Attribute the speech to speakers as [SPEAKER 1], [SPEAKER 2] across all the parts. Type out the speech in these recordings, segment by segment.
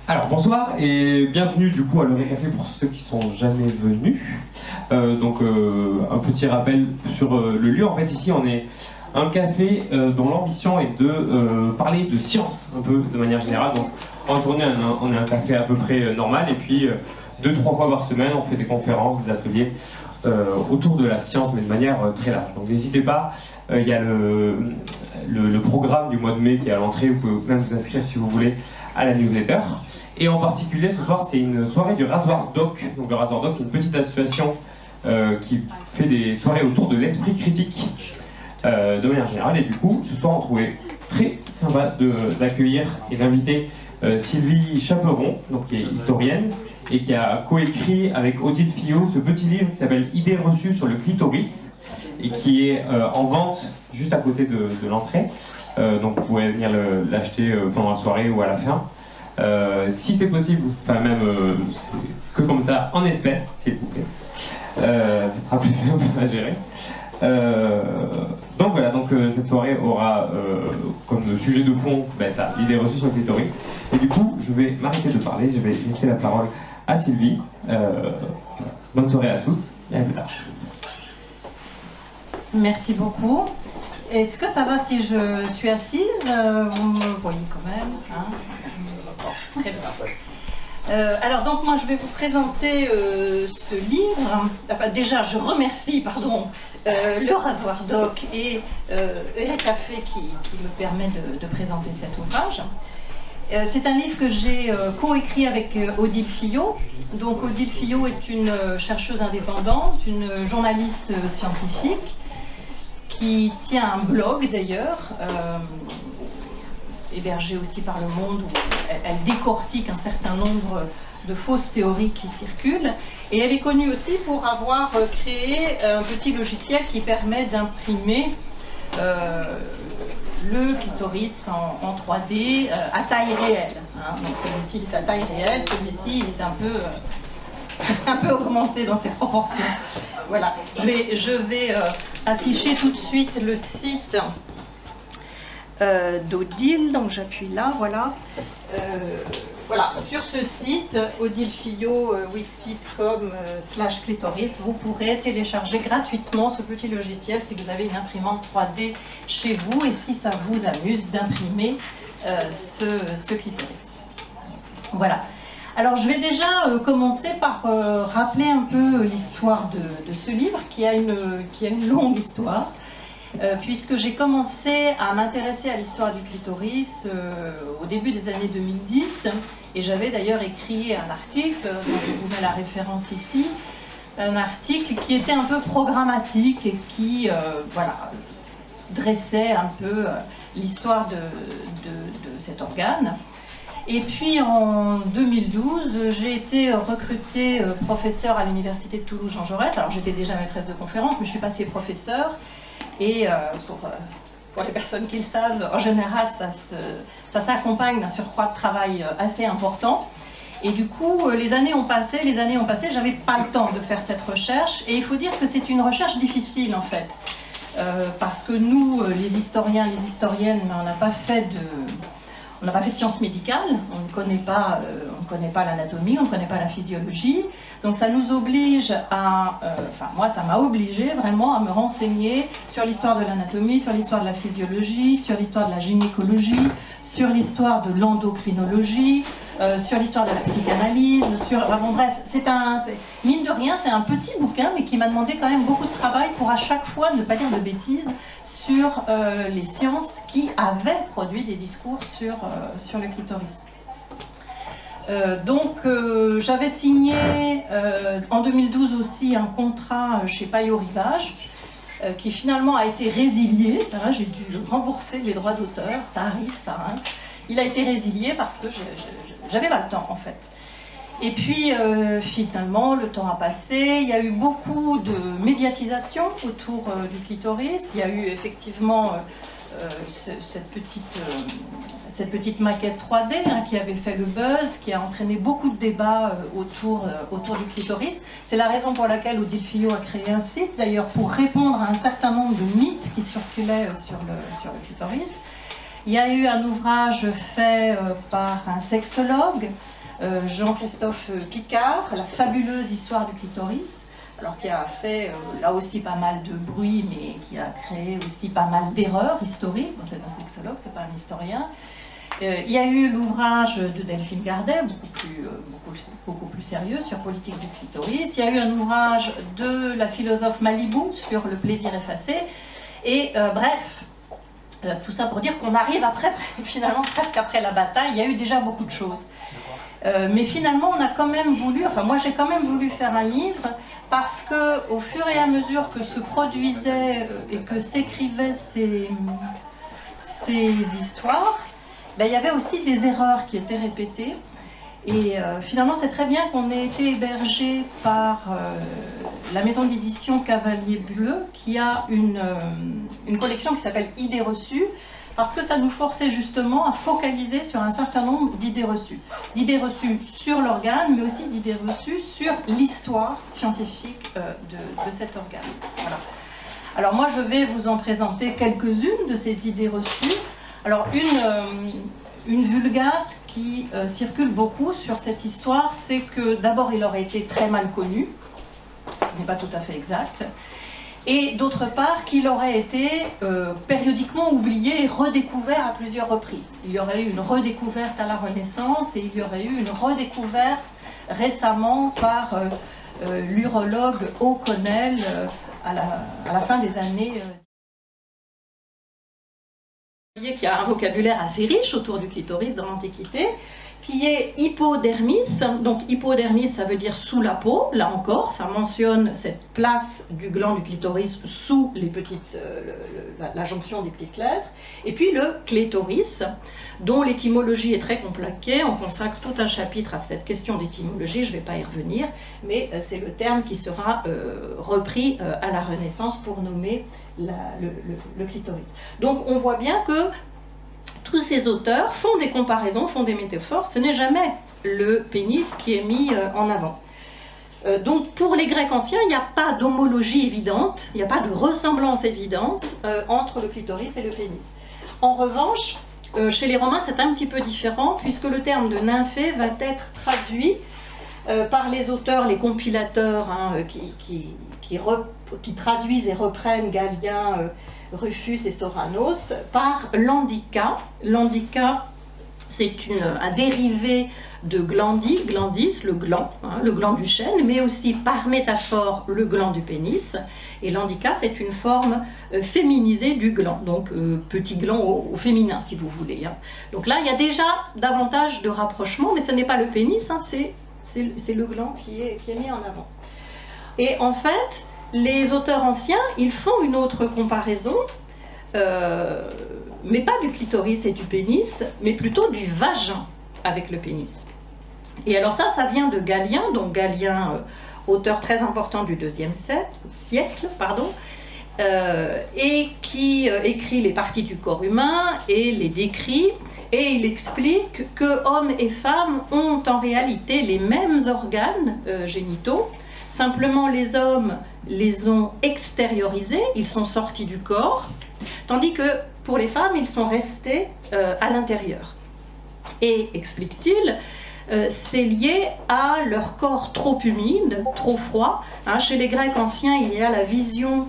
[SPEAKER 1] Alors bonsoir et bienvenue du coup à l'Oré Café pour ceux qui sont jamais venus. Un petit rappel sur le lieu. En fait ici on est un café dont l'ambition est de parler de science un peu de manière générale. Donc en journée on est un café à peu près normal et puis 2-3 fois par semaine on fait des conférences, des ateliers autour de la science mais de manière très large. Donc n'hésitez pas, il y a le programme du mois de mai qui est à l'entrée, vous pouvez même vous inscrire si vous voulez à la newsletter. Et en particulier ce soir c'est une soirée du Rasoir Doc. Donc le Rasoir Doc c'est une petite association qui fait des soirées autour de l'esprit critique de manière générale. Et du coup ce soir on trouvait très sympa d'accueillir et d'inviter Sylvie Chaperon, donc qui est historienne et qui a coécrit avec Odile Fillot ce petit livre qui s'appelle Idées reçues sur le clitoris et qui est en vente juste à côté de l'entrée. Donc vous pouvez venir l'acheter pendant la soirée ou à la fin. Si c'est possible, enfin même que comme ça, en espèces, s'il vous plaît. Ça sera plus simple à gérer. Donc voilà, cette soirée aura comme sujet de fond l'idée reçue sur le clitoris. Et du coup, je vais m'arrêter de parler, je vais laisser la parole à Sylvie. Bonne soirée à tous et à plus tard.
[SPEAKER 2] Merci beaucoup. Est-ce que ça va si je suis assise? Vous me voyez quand même, hein? Très bien. Alors donc moi je vais vous présenter ce livre. Enfin, déjà je remercie le Rasoir Doc et le café qui me permet de présenter cet ouvrage. C'est un livre que j'ai coécrit avec Odile Fillot. Donc Odile Fillot est une chercheuse indépendante, une journaliste scientifique qui tient un blog d'ailleurs, hébergé aussi par Le Monde, où elle décortique un certain nombre de fausses théories qui circulent. Et elle est connue aussi pour avoir créé un petit logiciel qui permet d'imprimer le clitoris en 3D à taille réelle. Hein. Donc celui-ci est à taille réelle, celui-ci il est un peu augmenté dans ses proportions. Voilà, je vais afficher tout de suite le site d'Odile, donc j'appuie là, voilà. Voilà, sur ce site, Odile Fillot, wixsite.com/clitoris, vous pourrez télécharger gratuitement ce petit logiciel si vous avez une imprimante 3D chez vous et si ça vous amuse d'imprimer ce clitoris. Voilà. Alors je vais déjà commencer par rappeler un peu l'histoire de ce livre qui a une longue histoire. Puisque j'ai commencé à m'intéresser à l'histoire du clitoris au début des années 2010 et j'avais d'ailleurs écrit un article, dont je vous mets la référence ici, un article qui était un peu programmatique et qui dressait un peu l'histoire de cet organe. Et puis en 2012, j'ai été recrutée professeure à l'université de Toulouse Jean Jaurès. Alors j'étais déjà maîtresse de conférence, mais je suis passée professeure. Et pour les personnes qui le savent, en général, ça s'accompagne d'un surcroît de travail assez important. Et du coup, les années ont passé, j'avais pas le temps de faire cette recherche. Et il faut dire que c'est une recherche difficile, en fait. Parce que nous, les historiens, les historiennes, on n'a pas fait de sciences médicales, on ne connaît pas l'anatomie, on ne connaît pas la physiologie, donc ça nous oblige moi ça m'a obligé vraiment à me renseigner sur l'histoire de l'anatomie, sur l'histoire de la physiologie, sur l'histoire de la gynécologie, sur l'histoire de l'endocrinologie, sur l'histoire de la psychanalyse, mine de rien c'est un petit bouquin mais qui m'a demandé quand même beaucoup de travail pour à chaque fois ne pas dire de bêtises sur les sciences qui avaient produit des discours sur le clitoris. J'avais signé en 2012 aussi un contrat chez Payot Rivage qui finalement a été résilié. J'ai dû rembourser les droits d'auteur, ça arrive ça. Hein. Il a été résilié parce que j'avais pas le temps en fait. Et puis finalement le temps a passé, il y a eu beaucoup de médiatisation autour du clitoris, il y a eu effectivement cette petite maquette 3D qui avait fait le buzz, qui a entraîné beaucoup de débats autour du clitoris. C'est la raison pour laquelle Odile Fillot a créé un site, d'ailleurs pour répondre à un certain nombre de mythes qui circulaient sur le clitoris. Il y a eu un ouvrage fait par un sexologue, Jean-Christophe Picard, La fabuleuse histoire du clitoris, alors qui a fait là aussi pas mal de bruit, mais qui a créé aussi pas mal d'erreurs historiques. Bon, c'est un sexologue, c'est pas un historien. Il y a eu l'ouvrage de Delphine Gardet, beaucoup plus sérieux, sur politique du clitoris. Il y a eu un ouvrage de la philosophe Malibou sur le plaisir effacé. Et bref, tout ça pour dire qu'on arrive après, finalement presque après la bataille, il y a eu déjà beaucoup de choses. Mais finalement, on a quand même voulu, enfin moi j'ai quand même voulu faire un livre parce que au fur et à mesure que se produisaient et que s'écrivaient ces histoires, ben, il y avait aussi des erreurs qui étaient répétées. Et finalement, c'est très bien qu'on ait été hébergé par la maison d'édition Cavalier Bleu, qui a une collection qui s'appelle Idées reçues, parce que ça nous forçait justement à focaliser sur un certain nombre d'idées reçues. D'idées reçues sur l'organe, mais aussi d'idées reçues sur l'histoire scientifique de cet organe. Voilà. Alors moi, je vais vous en présenter quelques-unes de ces idées reçues. Alors une vulgate qui circule beaucoup sur cette histoire, c'est que d'abord il aurait été très mal connu, ce qui n'est pas tout à fait exact, et d'autre part qu'il aurait été périodiquement oublié et redécouvert à plusieurs reprises. Il y aurait eu une redécouverte à la Renaissance et il y aurait eu une redécouverte récemment par l'urologue O'Connell à la fin des années. Vous voyez qu'il y a un vocabulaire assez riche autour du clitoris dans l'Antiquité, qui est hypodermis. Donc hypodermis, ça veut dire sous la peau, là encore, ça mentionne cette place du gland du clitoris sous les petites, la jonction des petites lèvres. Et puis le clitoris, dont l'étymologie est très compliquée, on consacre tout un chapitre à cette question d'étymologie, je ne vais pas y revenir, mais c'est le terme qui sera repris à la Renaissance pour nommer le clitoris. Donc on voit bien que tous ces auteurs font des comparaisons, font des métaphores, ce n'est jamais le pénis qui est mis en avant. Donc pour les Grecs anciens, il n'y a pas d'homologie évidente, il n'y a pas de ressemblance évidente entre le clitoris et le pénis. En revanche, chez les Romains, c'est un petit peu différent, puisque le terme de nymphée va être traduit par les auteurs, les compilateurs qui traduisent et reprennent Galien, Rufus et Soranos, par landica. Landica, c'est un dérivé de glandis, le gland du chêne, mais aussi par métaphore le gland du pénis. Et landica, c'est une forme féminisée du gland, donc petit gland au féminin si vous voulez. Donc là, il y a déjà davantage de rapprochement, mais ce n'est pas le pénis, c'est le gland qui est mis en avant. Et en fait, les auteurs anciens, ils font une autre comparaison, mais pas du clitoris et du pénis, mais plutôt du vagin avec le pénis. Et alors ça vient de Galien, donc Galien, auteur très important du IIe siècle, et qui écrit les parties du corps humain et les décrit, et il explique que hommes et femmes ont en réalité les mêmes organes génitaux. Simplement, les hommes les ont extériorisés, ils sont sortis du corps, tandis que pour les femmes, ils sont restés à l'intérieur. Et, explique-t-il, c'est lié à leur corps trop humide, trop froid. Chez les Grecs anciens, il y a la vision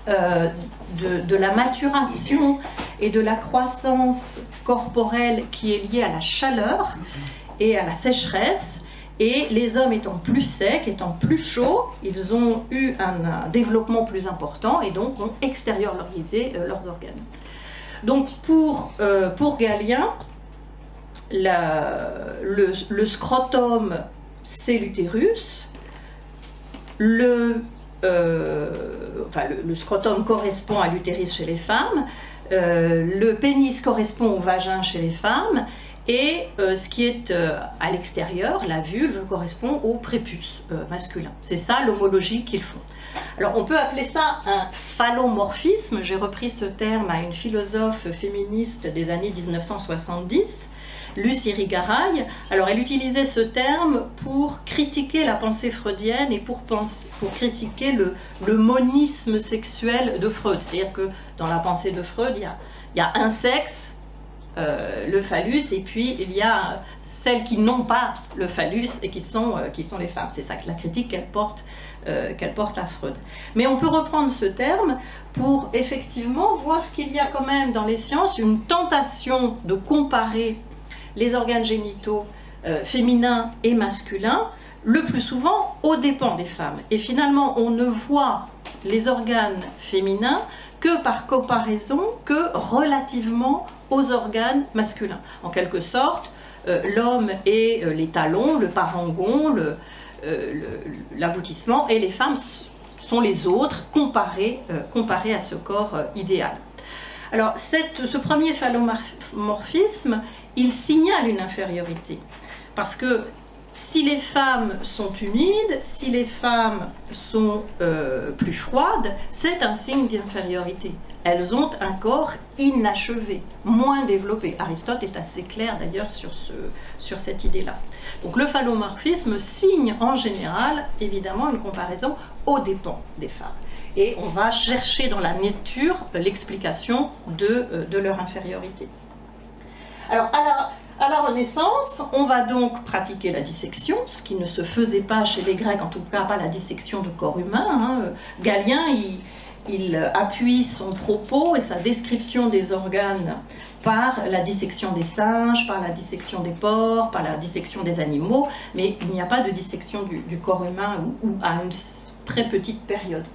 [SPEAKER 2] de la maturation et de la croissance corporelle qui est liée à la chaleur et à la sécheresse. Et les hommes étant plus secs, étant plus chauds, ils ont eu un développement plus important et donc ont extériorisé leurs organes. Donc pour Galien, le scrotum, c'est l'utérus. Le scrotum correspond à l'utérus chez les femmes. Le pénis correspond au vagin chez les femmes. Et ce qui est à l'extérieur, la vulve, correspond au prépuce masculin. C'est ça l'homologie qu'ils font. Alors on peut appeler ça un phallomorphisme. J'ai repris ce terme à une philosophe féministe des années 1970, Luce Irigaray. Alors elle utilisait ce terme pour critiquer la pensée freudienne et pour critiquer le monisme sexuel de Freud. C'est-à-dire que dans la pensée de Freud, il y a un sexe le phallus, et puis il y a celles qui n'ont pas le phallus et qui sont les femmes. C'est ça, la critique qu'elle porte à Freud. Mais on peut reprendre ce terme pour effectivement voir qu'il y a quand même dans les sciences une tentation de comparer les organes génitaux féminins et masculins, le plus souvent aux dépens des femmes. Et finalement, on ne voit les organes féminins que par comparaison, que relativement aux organes masculins. En quelque sorte, l'homme est les talons, le parangon, l'aboutissement, et les femmes sont les autres, comparées à ce corps idéal. Alors, ce premier phallomorphisme, il signale une infériorité, parce que si les femmes sont humides, si les femmes sont plus froides, c'est un signe d'infériorité. Elles ont un corps inachevé, moins développé. Aristote est assez clair d'ailleurs sur cette idée-là. Donc le phallomorphisme signe en général, évidemment, une comparaison aux dépens des femmes. Et on va chercher dans la nature l'explication de leur infériorité. Alors, à la Renaissance, on va donc pratiquer la dissection, ce qui ne se faisait pas chez les Grecs, en tout cas pas la dissection de corps humain. Galien, il appuie son propos et sa description des organes par la dissection des singes, par la dissection des porcs, par la dissection des animaux, mais il n'y a pas de dissection du corps humain ou à une très petite période.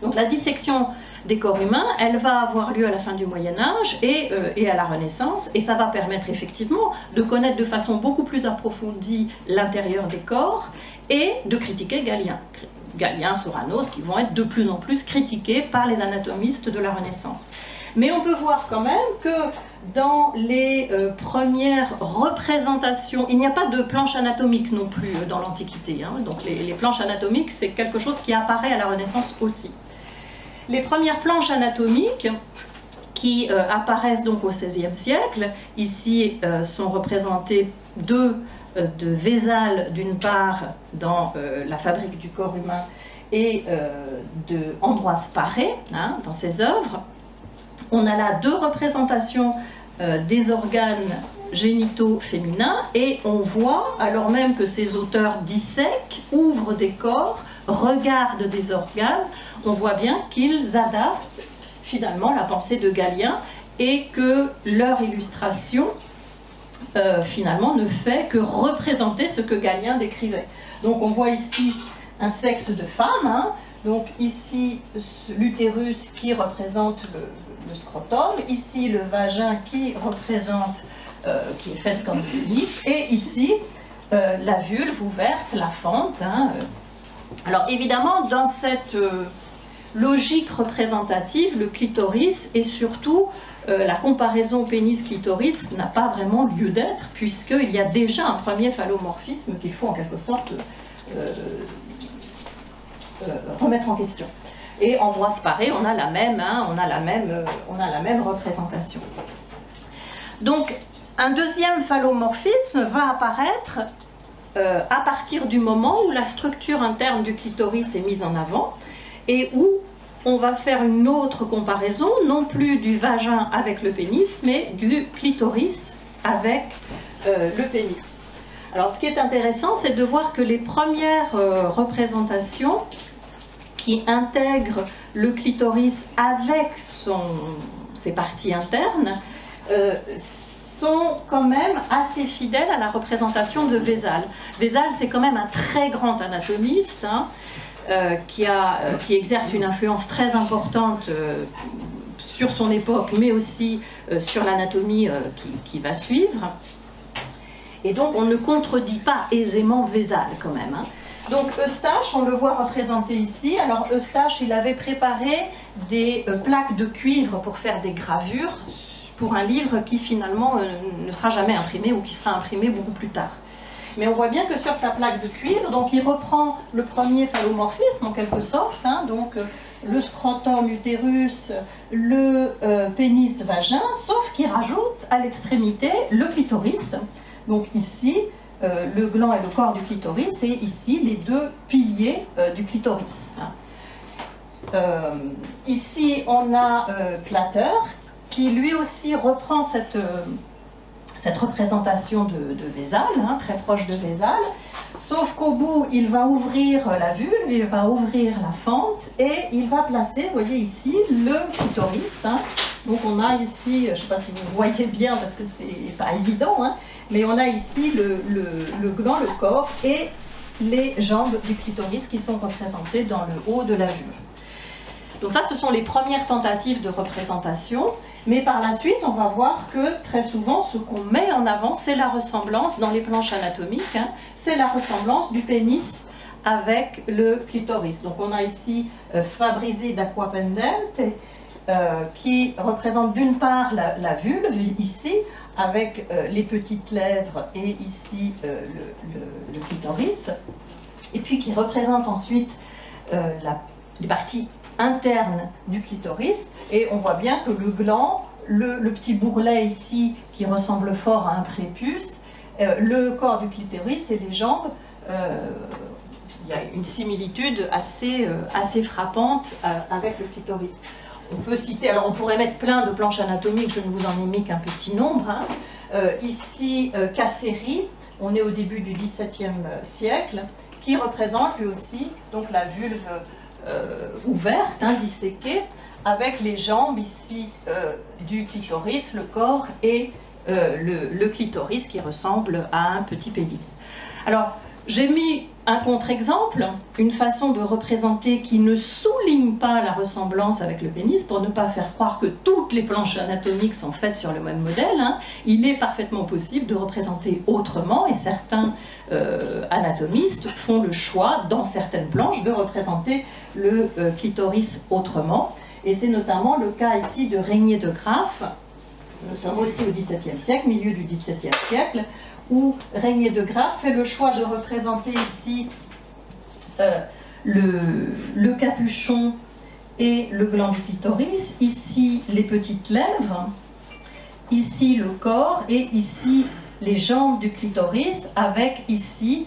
[SPEAKER 2] Donc la dissection des corps humains, elle va avoir lieu à la fin du Moyen-Âge et à la Renaissance, et ça va permettre effectivement de connaître de façon beaucoup plus approfondie l'intérieur des corps et de critiquer Galien, Soranos, qui vont être de plus en plus critiqués par les anatomistes de la Renaissance. Mais on peut voir quand même que dans les premières représentations, il n'y a pas de planche anatomique non plus dans l'Antiquité, donc les planches anatomiques, c'est quelque chose qui apparaît à la Renaissance aussi. Les premières planches anatomiques qui apparaissent donc au XVIe siècle, ici sont représentées de Vézal d'une part dans la fabrique du corps humain et de Ambroise Paré dans ses œuvres. On a là deux représentations des organes génitaux féminins et on voit, alors même que ces auteurs dissèquent, ouvrent des corps, regardent des organes, on voit bien qu'ils adaptent finalement la pensée de Galien et que leur illustration finalement ne fait que représenter ce que Galien décrivait. Donc on voit ici un sexe de femme, donc ici l'utérus qui représente le scrotum, ici le vagin qui représente, qui est fait comme du pénis, et ici la vulve ouverte, la fente. Alors évidemment, dans cette logique représentative, le clitoris et surtout la comparaison pénis-clitoris n'a pas vraiment lieu d'être, puisqu'il y a déjà un premier phallomorphisme qu'il faut en quelque sorte remettre en question. Et Ambroise Paré, on a la même représentation. Donc, un deuxième phallomorphisme va apparaître à partir du moment où la structure interne du clitoris est mise en avant et où on va faire une autre comparaison, non plus du vagin avec le pénis, mais du clitoris avec le pénis. Alors, ce qui est intéressant, c'est de voir que les premières représentations qui intègrent le clitoris avec ses parties internes sont quand même assez fidèles à la représentation de Vézal. Vézal, c'est quand même un très grand anatomiste qui exerce une influence très importante sur son époque, mais aussi sur l'anatomie qui va suivre. Et donc, on ne contredit pas aisément Vézal quand même. Donc Eustache, on le voit représenté ici. Alors Eustache, il avait préparé des plaques de cuivre pour faire des gravures pour un livre qui finalement ne sera jamais imprimé ou qui sera imprimé beaucoup plus tard. Mais on voit bien que sur sa plaque de cuivre, donc il reprend le premier phallomorphisme en quelque sorte, donc le scrotum, l'utérus, le pénis, vagin, sauf qu'il rajoute à l'extrémité le clitoris. Donc ici, le gland et le corps du clitoris, et ici les deux piliers du clitoris. Ici, on a Plater qui lui aussi reprend cette représentation de Vézal, hein, très proche de Vézal, sauf qu'au bout, il va ouvrir la vulve, il va ouvrir la fente, et il va placer, vous voyez ici, le clitoris. Hein. Donc on a ici, je ne sais pas si vous voyez bien, parce que c'est pas évident, hein, mais on a ici le gland, le corps, et les jambes du clitoris qui sont représentées dans le haut de la vulve. Donc ça, ce sont les premières tentatives de représentation, mais par la suite, on va voir que très souvent, ce qu'on met en avant, c'est la ressemblance, dans les planches anatomiques, hein, c'est la ressemblance du pénis avec le clitoris. Donc on a ici Fabrizi d'Acquapendente, qui représente d'une part la vulve, ici, avec les petites lèvres et ici le clitoris, et puis qui représente ensuite les parties internes du clitoris, et on voit bien que le gland, le petit bourrelet ici qui ressemble fort à un prépuce, le corps du clitoris et les jambes, il y a une similitude assez frappante avec le clitoris. On peut citer, alors on pourrait mettre plein de planches anatomiques, je ne vous en ai mis qu'un petit nombre. Hein. Ici, Casseri, on est au début du XVIIe siècle, qui représente lui aussi donc la vulve ouverte, hein, disséquée, avec les jambes ici du clitoris, le corps et le clitoris qui ressemble à un petit pénis. Alors, j'ai mis un contre-exemple, une façon de représenter qui ne souligne pas la ressemblance avec le pénis, pour ne pas faire croire que toutes les planches anatomiques sont faites sur le même modèle. Hein. Il est parfaitement possible de représenter autrement, et certains anatomistes font le choix, dans certaines planches, de représenter le clitoris autrement. Et c'est notamment le cas ici de Régnier de Graff. Nous sommes aussi au XVIIe siècle, milieu du XVIIe siècle, où Régnier de Graff fait le choix de représenter ici le capuchon et le gland du clitoris, ici les petites lèvres, ici le corps et ici les jambes du clitoris, avec ici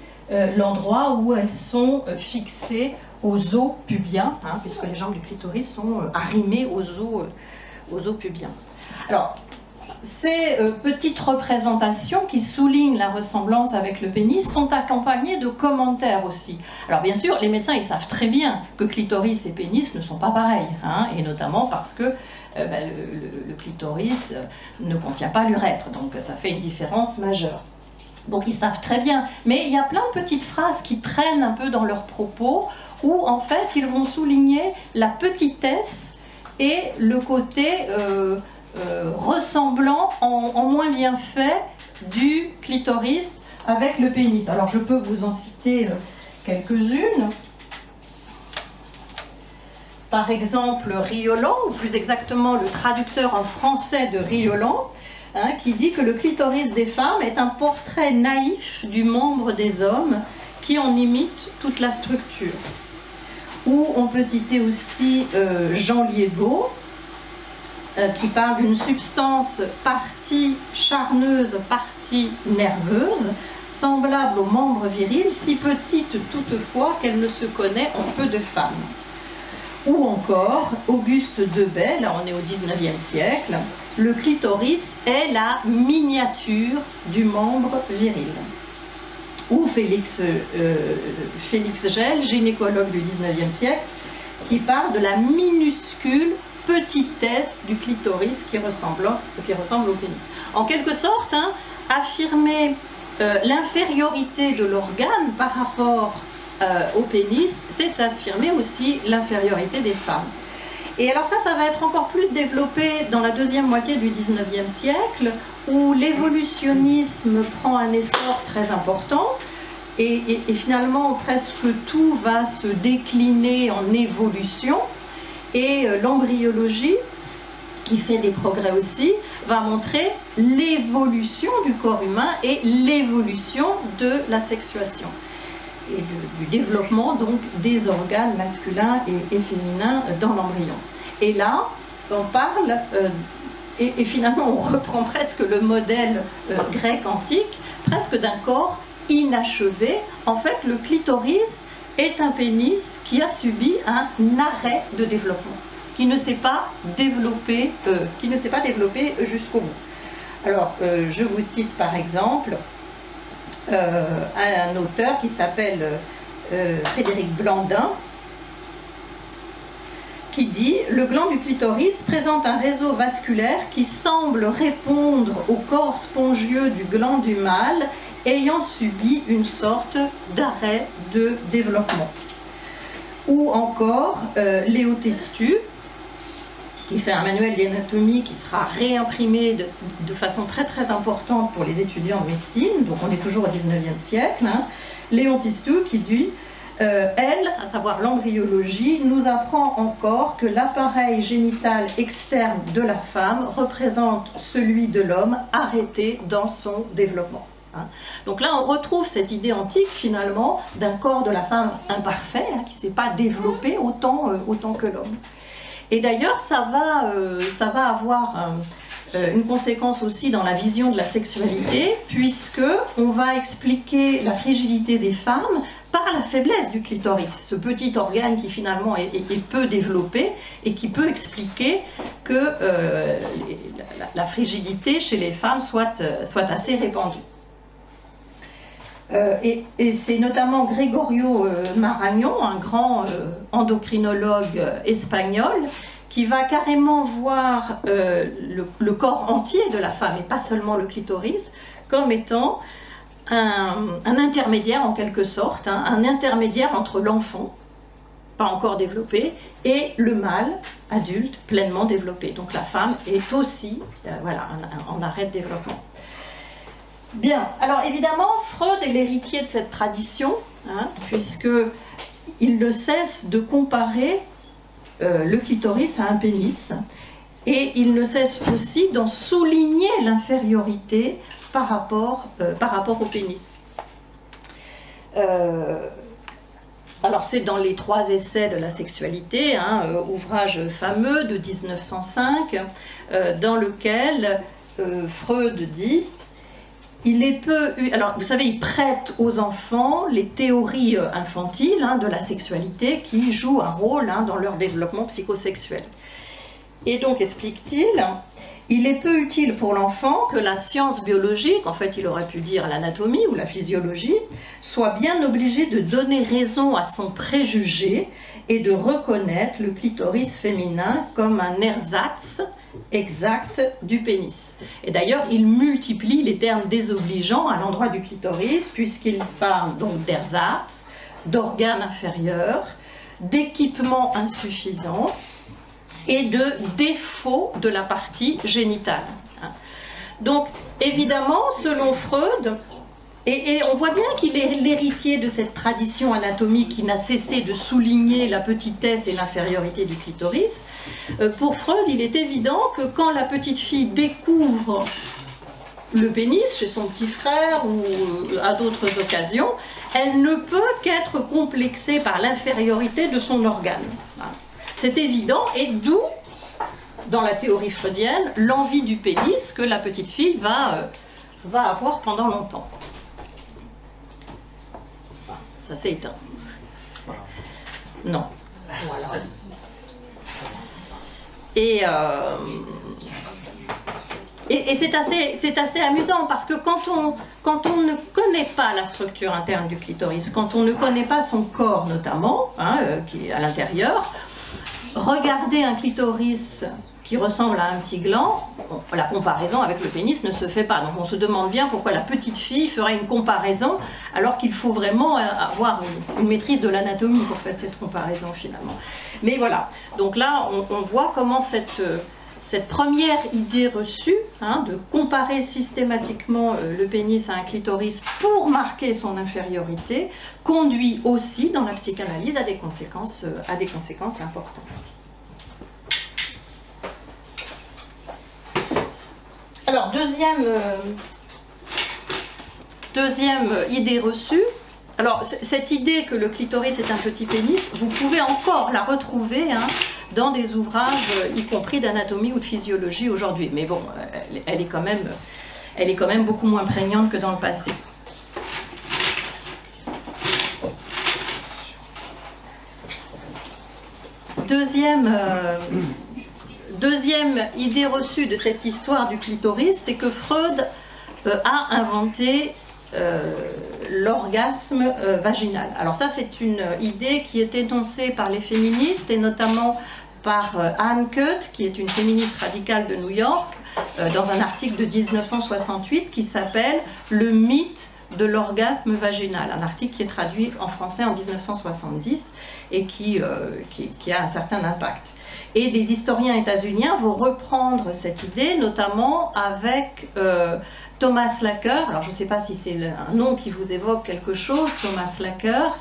[SPEAKER 2] l'endroit où elles sont fixées aux os pubiens, hein, puisque les jambes du clitoris sont arrimées aux os pubiens. Alors, ces petites représentations qui soulignent la ressemblance avec le pénis sont accompagnées de commentaires aussi. Alors bien sûr, les médecins ils savent très bien que clitoris et pénis ne sont pas pareils, hein, et notamment parce que le clitoris ne contient pas l'urètre, donc ça fait une différence majeure. Donc ils savent très bien, mais il y a plein de petites phrases qui traînent un peu dans leurs propos, où en fait ils vont souligner la petitesse et le côté ressemblant en moins bien fait du clitoris avec le pénis. Alors je peux vous en citer quelques-unes. Par exemple, Rioland, ou plus exactement le traducteur en français de Rioland, hein, qui dit que le clitoris des femmes est un portrait naïf du membre des hommes qui en imite toute la structure. Ou on peut citer aussi Jean Liébaud, qui parle d'une substance partie charneuse, partie nerveuse, semblable aux membres virils, si petite toutefois qu'elle ne se connaît en peu de femmes. Ou encore, Auguste Debay, là on est au XIXe siècle, le clitoris est la miniature du membre viril. Ou Félix Gell, gynécologue du XIXe siècle, qui parle de la minuscule petitesse du clitoris qui ressemble au pénis. En quelque sorte, hein, affirmer l'infériorité de l'organe par rapport au pénis, c'est affirmer aussi l'infériorité des femmes. Et alors ça va être encore plus développé dans la deuxième moitié du XIXe siècle, où l'évolutionnisme prend un essor très important, et finalement presque tout va se décliner en évolution. Et l'embryologie, qui fait des progrès aussi, va montrer l'évolution du corps humain et l'évolution de la sexuation. Et du développement donc des organes masculins et féminins dans l'embryon. Et là, on parle, et finalement on reprend presque le modèle grec antique, presque d'un corps inachevé. En fait, le clitoris est un pénis qui a subi un arrêt de développement. qui ne s'est pas développé, jusqu'au bout. Alors, je vous cite par exemple un auteur qui s'appelle Frédéric Blandin, qui dit « Le gland du clitoris présente un réseau vasculaire qui semble répondre au corps spongieux du gland du mâle ayant subi une sorte d'arrêt de développement. » Ou encore Léo Testu, qui fait un manuel d'anatomie qui sera réimprimé de façon très très importante pour les étudiants de médecine, donc on est toujours au 19e siècle, hein. Léon Testu qui dit elle, à savoir l'embryologie, nous apprend encore que l'appareil génital externe de la femme représente celui de l'homme arrêté dans son développement. Donc là, on retrouve cette idée antique, finalement, d'un corps de la femme imparfait, qui ne s'est pas développé autant que l'homme. Et d'ailleurs, ça va avoir une conséquence aussi dans la vision de la sexualité, puisque on va expliquer la frigidité des femmes par la faiblesse du clitoris, ce petit organe qui finalement est peu développé et qui peut expliquer que la frigidité chez les femmes soit assez répandue. Et c'est notamment Gregorio Marañón, un grand endocrinologue espagnol, qui va carrément voir le corps entier de la femme, et pas seulement le clitoris, comme étant un intermédiaire en quelque sorte, hein, un intermédiaire entre l'enfant, pas encore développé, et le mâle adulte pleinement développé. Donc la femme est aussi voilà, en arrêt de développement. Bien, alors évidemment, Freud est l'héritier de cette tradition, hein, puisqu'il ne cesse de comparer le clitoris à un pénis, et il ne cesse aussi d'en souligner l'infériorité par rapport au pénis. Alors c'est dans les 3 essais de la sexualité, hein, ouvrage fameux de 1905, dans lequel Freud dit alors, vous savez, il prête aux enfants les théories infantiles, hein, de la sexualité qui jouent un rôle, hein, dans leur développement psychosexuel. Et donc, explique-t-il, il est peu utile pour l'enfant que la science biologique, en fait il aurait pu dire l'anatomie ou la physiologie, soit bien obligée de donner raison à son préjugé et de reconnaître le clitoris féminin comme un ersatz exact du pénis. Et d'ailleurs, il multiplie les termes désobligeants à l'endroit du clitoris, puisqu'il parle donc d'ersatz, d'organes inférieurs, d'équipements insuffisants et de défaut de la partie génitale. Donc, évidemment, selon Freud, et on voit bien qu'il est l'héritier de cette tradition anatomique qui n'a cessé de souligner la petitesse et l'infériorité du clitoris. Pour Freud, il est évident que quand la petite fille découvre le pénis chez son petit frère ou à d'autres occasions, elle ne peut qu'être complexée par l'infériorité de son organe. C'est évident, et d'où, dans la théorie freudienne, l'envie du pénis que la petite fille va avoir pendant longtemps. Ça s'est éteint. Non. Voilà. Et c'est assez amusant parce que quand on ne connaît pas la structure interne du clitoris, quand on ne connaît pas son corps notamment, hein, qui est à l'intérieur, regarder un clitoris qui ressemble à un petit gland, la comparaison avec le pénis ne se fait pas. Donc on se demande bien pourquoi la petite fille ferait une comparaison alors qu'il faut vraiment avoir une maîtrise de l'anatomie pour faire cette comparaison finalement. Mais voilà, donc là on voit comment cette première idée reçue, hein, de comparer systématiquement le pénis à un clitoris pour marquer son infériorité, conduit aussi dans la psychanalyse à des conséquences importantes. Alors, deuxième idée reçue. Alors, cette idée que le clitoris est un petit pénis, vous pouvez encore la retrouver, hein, dans des ouvrages, y compris d'anatomie ou de physiologie aujourd'hui. Mais bon, elle est quand même beaucoup moins prégnante que dans le passé. Deuxième idée reçue de cette histoire du clitoris, c'est que Freud a inventé l'orgasme vaginal. Alors ça, c'est une idée qui est énoncée par les féministes et notamment par Anne Kutt, qui est une féministe radicale de New York, dans un article de 1968 qui s'appelle « Le mythe de l'orgasme vaginal », un article qui est traduit en français en 1970 et qui a un certain impact. Et des historiens états-uniens vont reprendre cette idée, notamment avec Thomas Laqueur. Alors je ne sais pas si c'est un nom qui vous évoque quelque chose, Thomas Laqueur,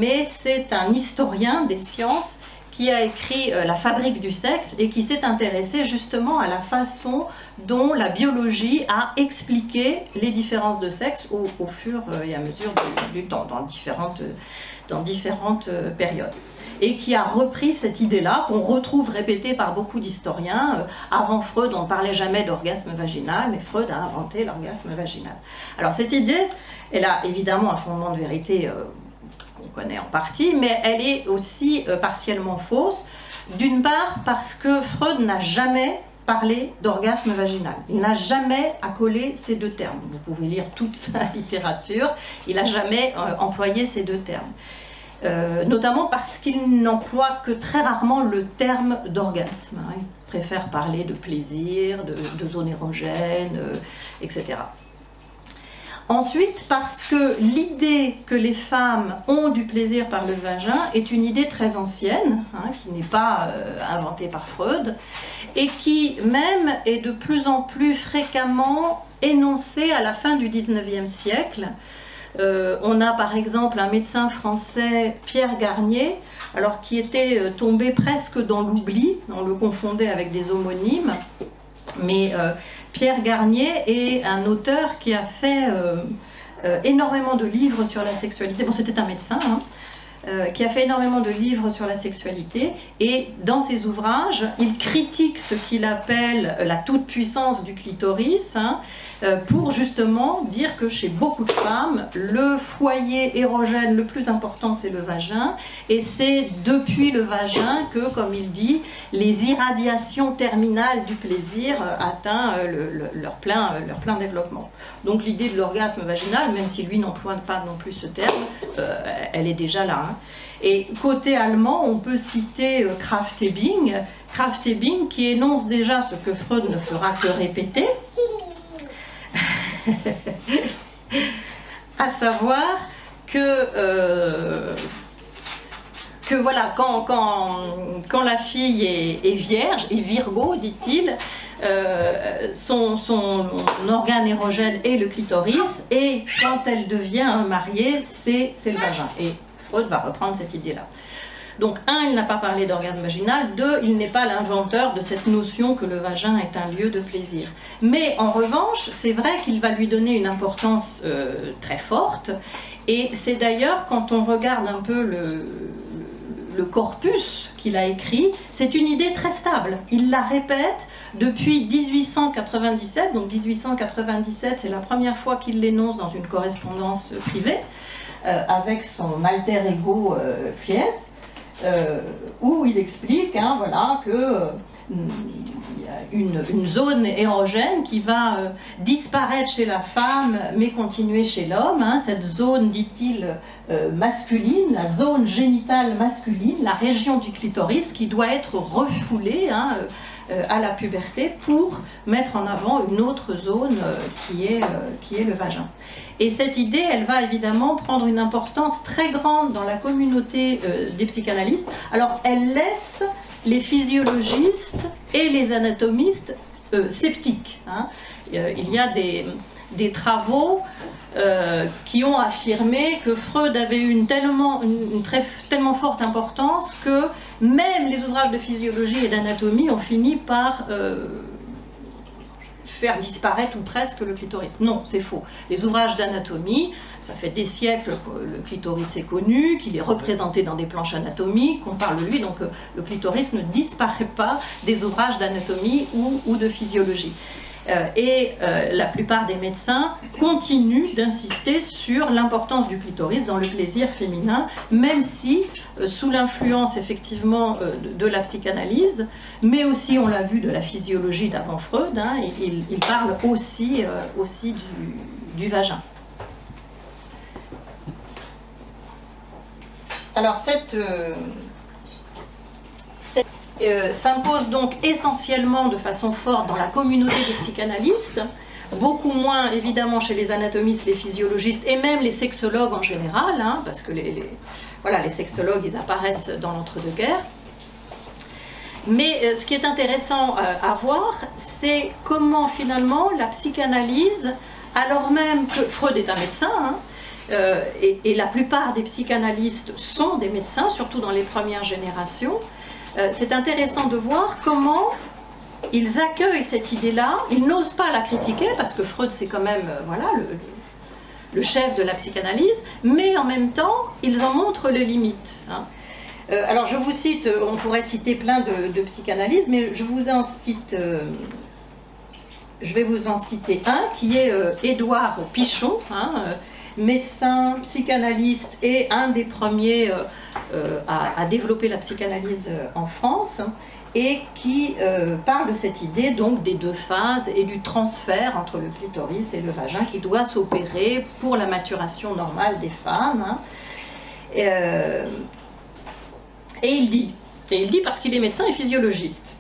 [SPEAKER 2] mais c'est un historien des sciences qui a écrit La fabrique du sexe et qui s'est intéressé justement à la façon dont la biologie a expliqué les différences de sexe au fur et à mesure du temps, dans différentes périodes. Et qui a repris cette idée-là, qu'on retrouve répétée par beaucoup d'historiens. Avant Freud, on ne parlait jamais d'orgasme vaginal, mais Freud a inventé l'orgasme vaginal. Alors cette idée, elle a évidemment un fondement de vérité qu'on connaît en partie, mais elle est aussi partiellement fausse. D'une part, parce que Freud n'a jamais parlé d'orgasme vaginal. Il n'a jamais accolé ces deux termes. Vous pouvez lire toute sa littérature, il n'a jamais employé ces deux termes. Notamment parce qu'il n'emploie que très rarement le terme d'orgasme. Il préfère parler de plaisir, de zone érogène, etc. Ensuite, parce que l'idée que les femmes ont du plaisir par le vagin est une idée très ancienne, qui n'est pas inventée par Freud, et qui même est de plus en plus fréquemment énoncée à la fin du XIXe siècle. On a par exemple un médecin français, Pierre Garnier, alors qui était tombé presque dans l'oubli, on le confondait avec des homonymes, mais Pierre Garnier est un auteur qui a fait énormément de livres sur la sexualité. Bon, c'était un médecin, qui a fait énormément de livres sur la sexualité, et dans ses ouvrages, il critique ce qu'il appelle la toute-puissance du clitoris, pour justement dire que chez beaucoup de femmes, le foyer érogène le plus important, c'est le vagin, et c'est depuis le vagin que, comme il dit, les irradiations terminales du plaisir atteignent leur plein développement. Donc l'idée de l'orgasme vaginal, même si lui n'emploie pas non plus ce terme, elle est déjà là. Et côté allemand, on peut citer Krafft-Ebing, qui énonce déjà ce que Freud ne fera que répéter, à savoir que voilà, quand la fille est vierge, et Virgo, dit-il, son organe érogène est le clitoris, et quand elle devient mariée, c'est le vagin. Et Freud va reprendre cette idée-là. Donc, il n'a pas parlé d'orgasme vaginal. 2, il n'est pas l'inventeur de cette notion que le vagin est un lieu de plaisir. Mais en revanche, c'est vrai qu'il va lui donner une importance très forte. Et c'est d'ailleurs, quand on regarde un peu le corpus qu'il a écrit, c'est une idée très stable. Il la répète depuis 1897. Donc 1897, c'est la première fois qu'il l'énonce dans une correspondance privée avec son alter ego Fies. Où il explique voilà, que y a une zone érogène qui va disparaître chez la femme mais continuer chez l'homme. Cette zone, dit-il, masculine, la zone génitale masculine, la région du clitoris qui doit être refoulée à la puberté pour mettre en avant une autre zone qui est le vagin. Et cette idée, elle va évidemment prendre une importance très grande dans la communauté des psychanalystes. Alors, elle laisse les physiologistes et les anatomistes sceptiques. Il y a des travaux qui ont affirmé que Freud avait eu une tellement forte importance que même les ouvrages de physiologie et d'anatomie ont fini par faire disparaître ou presque le clitoris. Non, c'est faux. Les ouvrages d'anatomie, ça fait des siècles que le clitoris est connu, qu'il est représenté dans des planches anatomiques, qu'on parle de lui, donc le clitoris ne disparaît pas des ouvrages d'anatomie ou de physiologie. La plupart des médecins continuent d'insister sur l'importance du clitoris dans le plaisir féminin, même si, sous l'influence effectivement de la psychanalyse, mais aussi, on l'a vu, de la physiologie d'avant Freud, hein, il parle aussi du vagin. Alors s'impose donc essentiellement de façon forte dans la communauté des psychanalystes, beaucoup moins évidemment chez les anatomistes, les physiologistes et même les sexologues en général, hein, parce que voilà, les sexologues ils apparaissent dans l'entre-deux-guerres. Mais ce qui est intéressant à voir, c'est comment finalement la psychanalyse, alors même que Freud est un médecin, hein, et la plupart des psychanalystes sont des médecins, surtout dans les premières générations, c'est intéressant de voir comment ils accueillent cette idée-là. Ils n'osent pas la critiquer parce que Freud c'est quand même voilà, le chef de la psychanalyse, mais en même temps ils en montrent les limites, hein. Alors je vous cite, on pourrait citer plein de psychanalyses, mais je vais vous en citer un qui est Édouard Pichon, hein, médecin, psychanalyste et un des premiers à développer la psychanalyse en France, et qui parle de cette idée donc des deux phases et du transfert entre le clitoris et le vagin qui doit s'opérer pour la maturation normale des femmes, hein. Et il dit parce qu'il est médecin et physiologiste,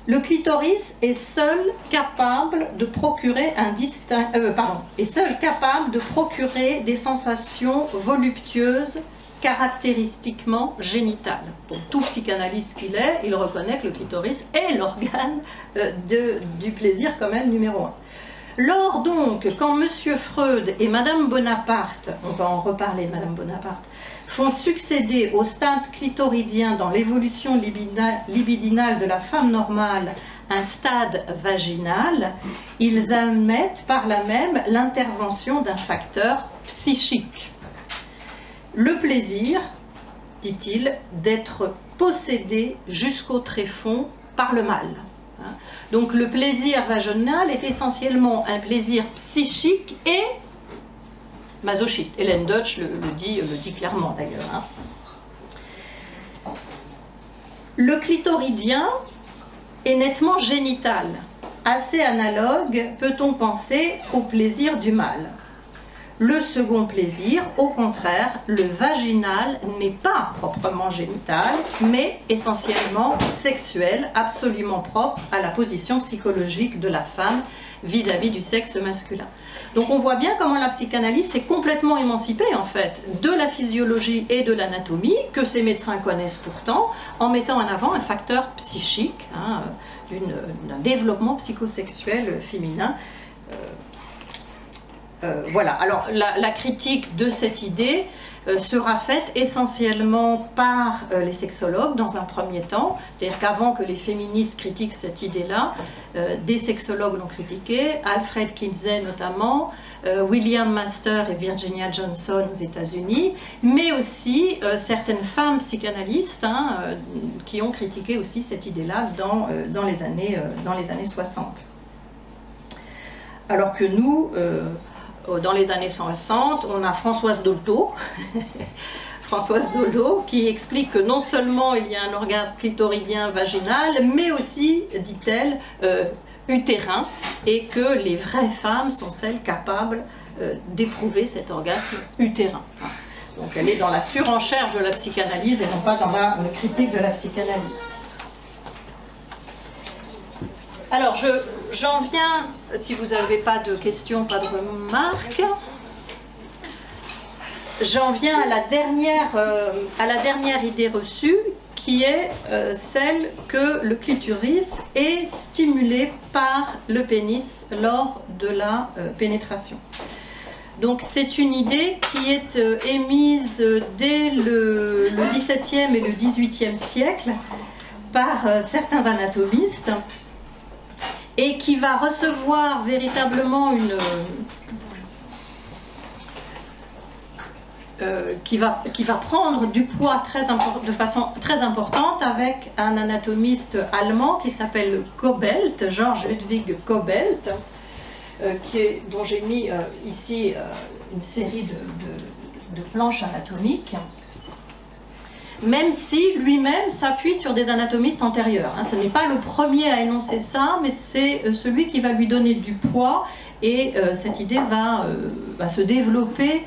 [SPEAKER 2] le clitoris est seul capable de procurer des sensations voluptueuses caractéristiquement génitales. Donc tout psychanalyste qu'il est, il reconnaît que le clitoris est l'organe du plaisir quand même numéro un. Lors donc, quand Monsieur Freud et Madame Bonaparte, on va en reparler de Madame Bonaparte, font succéder au stade clitoridien dans l'évolution libidinale de la femme normale un stade vaginal, ils admettent par là même l'intervention d'un facteur psychique. Le plaisir, dit-il, d'être possédé jusqu'au tréfonds par le mâle. Donc le plaisir vaginal est essentiellement un plaisir psychique et masochiste. Hélène Deutsch le dit clairement d'ailleurs, hein. Le clitoridien est nettement génital. Assez analogue, peut-on penser, au plaisir du mâle. Le second plaisir, au contraire, le vaginal n'est pas proprement génital, mais essentiellement sexuel, absolument propre à la position psychologique de la femme vis-à-vis du sexe masculin. Donc on voit bien comment la psychanalyse s'est complètement émancipée en fait de la physiologie et de l'anatomie, que ces médecins connaissent pourtant, en mettant en avant un facteur psychique, hein, d'un développement psychosexuel féminin. Voilà, alors la critique de cette idée sera faite essentiellement par les sexologues dans un premier temps, c'est-à-dire qu'avant que les féministes critiquent cette idée-là, des sexologues l'ont critiquée, Alfred Kinsey notamment, William Master et Virginia Johnson aux États-Unis, mais aussi certaines femmes psychanalystes, hein, qui ont critiqué aussi cette idée-là dans les années 60. Alors que nous, dans les années 60, on a Françoise Dolto, Françoise Dolto, qui explique que non seulement il y a un orgasme clitoridien vaginal, mais aussi, dit-elle, utérin, et que les vraies femmes sont celles capables d'éprouver cet orgasme utérin. Donc elle est dans la surenchère de la psychanalyse et non pas dans la critique de la psychanalyse. Alors, j'en viens, si vous n'avez pas de questions, pas de remarques, j'en viens à la dernière idée reçue, qui est celle que le clitoris est stimulé par le pénis lors de la pénétration. Donc c'est une idée qui est émise dès le XVIIe et le XVIIIe siècle par certains anatomistes, et qui va recevoir qui va prendre du poids de façon très importante avec un anatomiste allemand qui s'appelle Kobelt, George Ludwig Kobelt, dont j'ai mis ici une série de planches anatomiques, même si lui-même s'appuie sur des anatomistes antérieurs. Ce n'est pas le premier à énoncer ça, mais c'est celui qui va lui donner du poids, et cette idée va se développer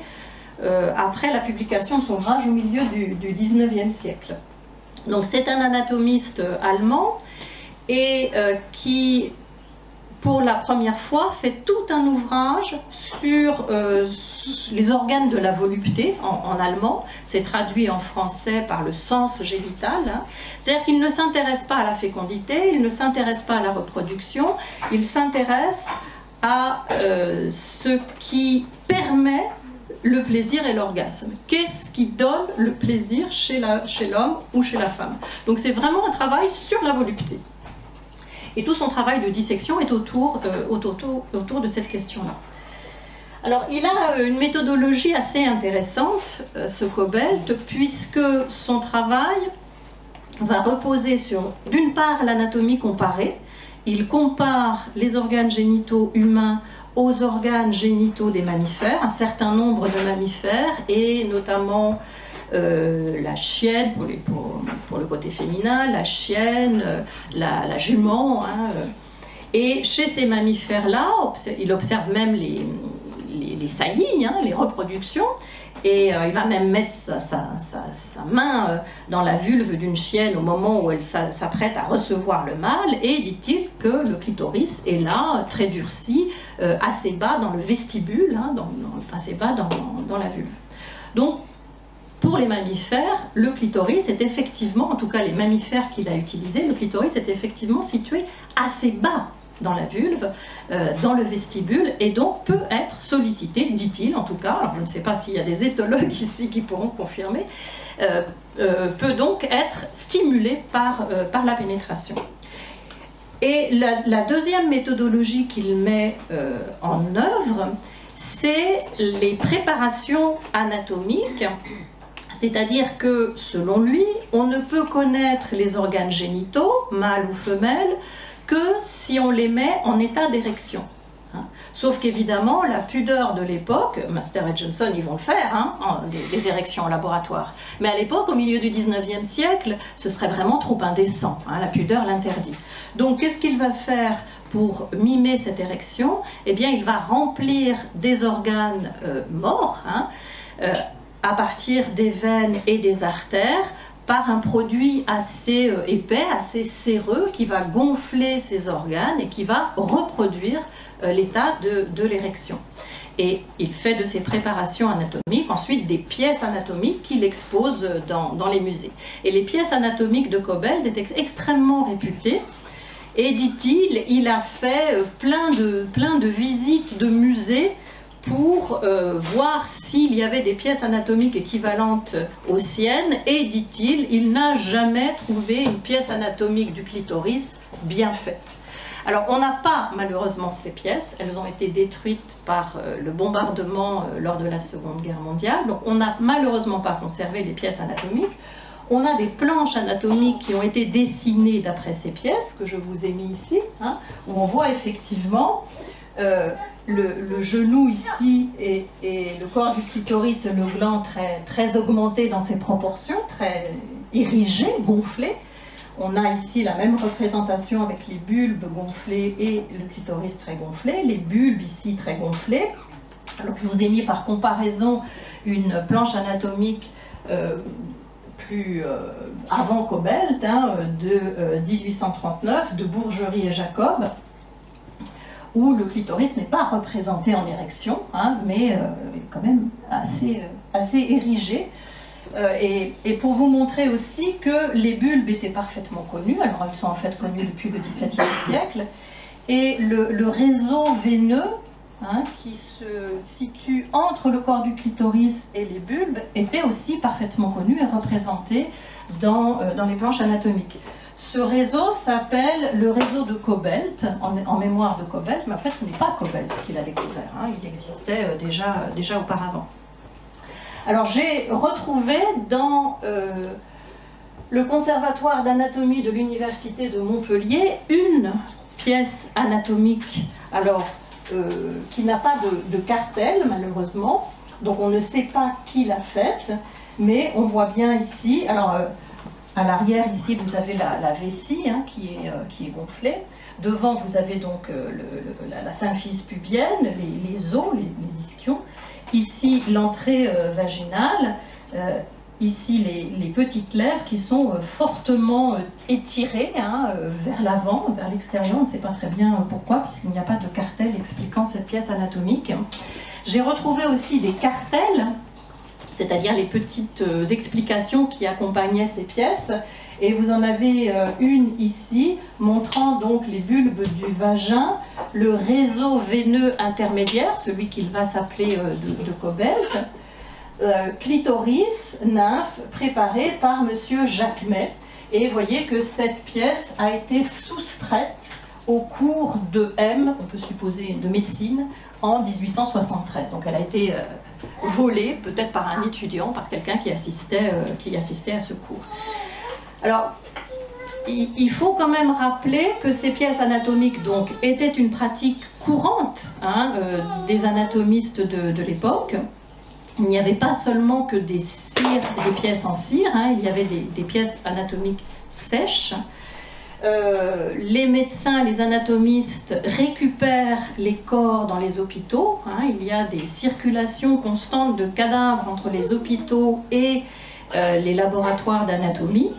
[SPEAKER 2] après la publication de son ouvrage au milieu du 19e siècle. Donc c'est un anatomiste allemand et qui, pour la première fois, fait tout un ouvrage sur les organes de la volupté en allemand. C'est traduit en français par le sens génital. C'est-à-dire qu'il ne s'intéresse pas à la fécondité, il ne s'intéresse pas à la reproduction, il s'intéresse à ce qui permet le plaisir et l'orgasme. Qu'est-ce qui donne le plaisir chez l'homme ou chez la femme? Donc c'est vraiment un travail sur la volupté. Et tout son travail de dissection est autour de cette question-là. Alors il a une méthodologie assez intéressante, ce Kobelt, puisque son travail va reposer sur, d'une part, l'anatomie comparée. Il compare les organes génitaux humains aux organes génitaux des mammifères, un certain nombre de mammifères, et notamment la chienne pour le côté féminin, la chienne, la jument. Et chez ces mammifères-là, il observe même les saillies, les reproductions, et il va même mettre sa main dans la vulve d'une chienne au moment où elle s'apprête à recevoir le mâle, et dit-il que le clitoris est là, très durci, assez bas dans le vestibule, assez bas dans la vulve. Donc, pour les mammifères, le clitoris est effectivement, en tout cas les mammifères qu'il a utilisés, le clitoris est effectivement situé assez bas dans la vulve, dans le vestibule, et donc peut être sollicité, dit-il en tout cas, alors je ne sais pas s'il y a des éthologues ici qui pourront confirmer, peut donc être stimulé par la pénétration. Et la deuxième méthodologie qu'il met en œuvre, c'est les préparations anatomiques, c'est-à-dire que, selon lui, on ne peut connaître les organes génitaux, mâles ou femelles, que si on les met en état d'érection. Sauf qu'évidemment, la pudeur de l'époque, Master et Johnson, ils vont le faire, des érections en laboratoire. Mais à l'époque, au milieu du 19e siècle, ce serait vraiment trop indécent. La pudeur l'interdit. Donc, qu'est-ce qu'il va faire pour mimer cette érection? Eh bien, il va remplir des organes morts, à partir des veines et des artères, par un produit assez épais, assez séreux, qui va gonfler ces organes et qui va reproduire l'état de l'érection. Et il fait de ces préparations anatomiques ensuite des pièces anatomiques qu'il expose dans les musées. Et les pièces anatomiques de Kobelt étaient extrêmement réputées. Et dit-il, il a fait plein de visites de musées pour voir s'il y avait des pièces anatomiques équivalentes aux siennes, et dit-il, il n'a jamais trouvé une pièce anatomique du clitoris bien faite. Alors on n'a pas malheureusement ces pièces, elles ont été détruites par le bombardement lors de la Seconde Guerre mondiale, donc on n'a malheureusement pas conservé les pièces anatomiques. On a des planches anatomiques qui ont été dessinées d'après ces pièces, que je vous ai mis ici, où on voit effectivement le genou ici et le corps du clitoris, le gland très augmenté dans ses proportions, très érigé, gonflé. On a ici la même représentation avec les bulbes gonflés et le clitoris très gonflé, les bulbes ici très gonflés. Alors je vous ai mis par comparaison une planche anatomique plus avant Kobelt, de 1839, de Bourgerie et Jacob, où le clitoris n'est pas représenté en érection, mais quand même assez érigé. Et pour vous montrer aussi que les bulbes étaient parfaitement connus, alors ils sont en fait connus depuis le XVIIe siècle, et le réseau veineux qui se situe entre le corps du clitoris et les bulbes était aussi parfaitement connu et représenté dans les planches anatomiques. Ce réseau s'appelle le réseau de Kobelt, en mémoire de Kobelt, mais en fait ce n'est pas Kobelt qui l'a découvert, il existait déjà auparavant. Alors j'ai retrouvé dans le conservatoire d'anatomie de l'université de Montpellier une pièce anatomique, alors qui n'a pas de cartel malheureusement, donc on ne sait pas qui l'a faite, mais on voit bien ici, alors à l'arrière ici vous avez la vessie hein, qui est gonflée, devant vous avez donc la symphyse pubienne, les os, les ischions, ici l'entrée vaginale, ici les petites lèvres qui sont fortement étirées hein, vers l'avant, vers l'extérieur, on ne sait pas très bien pourquoi, puisqu'il n'y a pas de cartel expliquant cette pièce anatomique. J'ai retrouvé aussi des cartels, c'est-à-dire les petites explications qui accompagnaient ces pièces, et vous en avez une ici, montrant donc les bulbes du vagin, le réseau veineux intermédiaire, celui qu'il va s'appeler de Cobelt, clitoris, nymphe, préparé par monsieur Jacquemet. Et vous voyez que cette pièce a été soustraite au cours de M, on peut supposer de médecine, en 1873. Donc elle a été volée, peut-être par un étudiant, par quelqu'un qui assistait à ce cours. Alors, il faut quand même rappeler que ces pièces anatomiques donc, étaient une pratique courante hein, des anatomistes de l'époque. Il n'y avait pas seulement que des cires, des pièces en cire, hein, il y avait des pièces anatomiques sèches. Les médecins, les anatomistes récupèrent les corps dans les hôpitaux. Hein, il y a des circulations constantes de cadavres entre les hôpitaux et les laboratoires d'anatomie.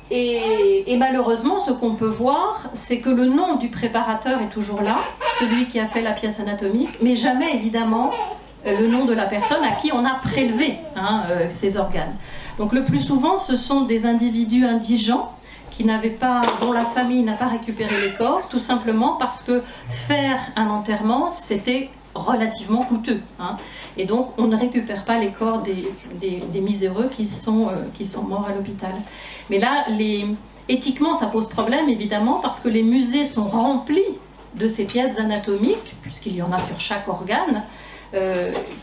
[SPEAKER 2] Et malheureusement, ce qu'on peut voir, c'est que le nom du préparateur est toujours là, celui qui a fait la pièce anatomique, mais jamais évidemment le nom de la personne à qui on a prélevé hein, ces organes. Donc le plus souvent, ce sont des individus indigents qui n'avaient pas, dont la famille n'a pas récupéré les corps, tout simplement parce que faire un enterrement, c'était relativement coûteux. Hein. Et donc, on ne récupère pas les corps des miséreux qui sont morts à l'hôpital. Mais là, éthiquement, ça pose problème, évidemment, parce que les musées sont remplis de ces pièces anatomiques, puisqu'il y en a sur chaque organe,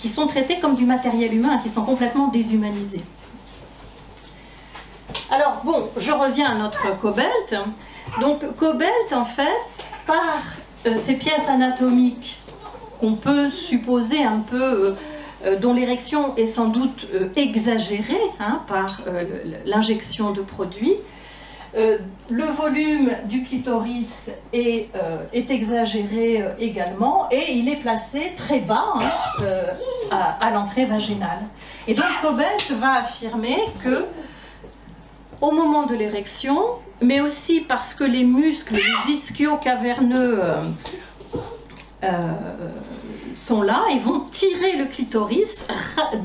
[SPEAKER 2] qui sont traités comme du matériel humain, qui sont complètement déshumanisés. Alors, bon, je reviens à notre Cobelt. Donc, Cobelt, en fait, par ces pièces anatomiques qu'on peut supposer un peu, dont l'érection est sans doute exagérée hein, par l'injection de produits. Le volume du clitoris est exagéré également et il est placé très bas hein, à l'entrée vaginale. Et donc Cobelt va affirmer que au moment de l'érection, mais aussi parce que les muscles, les ischio-caverneux sont là et vont tirer le clitoris,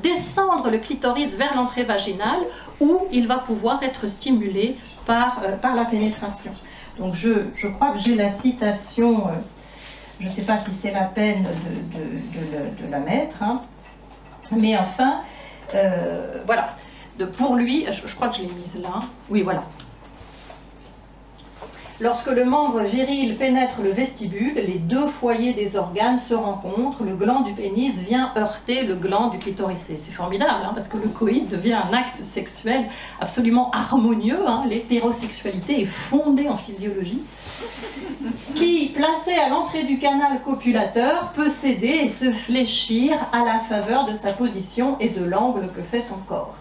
[SPEAKER 2] descendre le clitoris vers l'entrée vaginale où il va pouvoir être stimulé par la pénétration. Donc je crois que j'ai la citation, je ne sais pas si c'est la peine de la mettre, hein, mais enfin, voilà. Pour lui, je crois que je l'ai mise là, oui voilà. Lorsque le membre viril pénètre le vestibule, les deux foyers des organes se rencontrent, le gland du pénis vient heurter le gland du clitoris. C'est formidable, hein, parce que le coït devient un acte sexuel absolument harmonieux. Hein, l'hétérosexualité est fondée en physiologie, qui, placé à l'entrée du canal copulateur, peut céder et se fléchir à la faveur de sa position et de l'angle que fait son corps.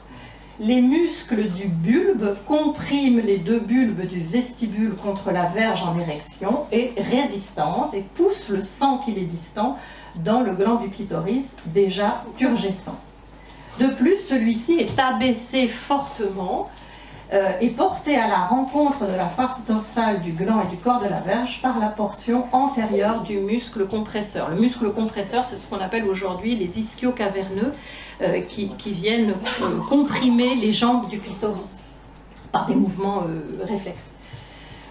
[SPEAKER 2] Les muscles du bulbe compriment les deux bulbes du vestibule contre la verge en érection et résistance et poussent le sang qu'il est distant dans le gland du clitoris déjà turgescent. De plus, celui-ci est abaissé fortement et porté à la rencontre de la face dorsale du gland et du corps de la verge par la portion antérieure du muscle compresseur. Le muscle compresseur, c'est ce qu'on appelle aujourd'hui les ischio-caverneux qui viennent comprimer les jambes du clitoris par des mouvements réflexes.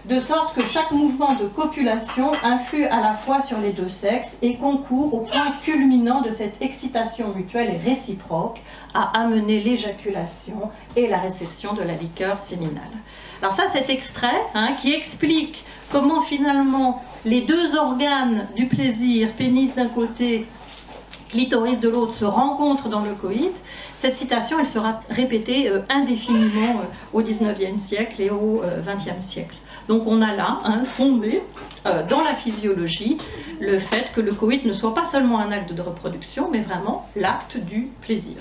[SPEAKER 2] De sorte que chaque mouvement de copulation influe à la fois sur les deux sexes et concourt au point culminant de cette excitation mutuelle et réciproque à amener l'éjaculation et la réception de la liqueur séminale. Alors ça, cet extrait hein, qui explique comment finalement les deux organes du plaisir, pénis d'un côté, clitoris de l'autre se rencontrent dans le coït, cette citation elle sera répétée indéfiniment au XIXe siècle et au XXe siècle. Donc on a là fondé dans la physiologie le fait que le coït ne soit pas seulement un acte de reproduction, mais vraiment l'acte du plaisir.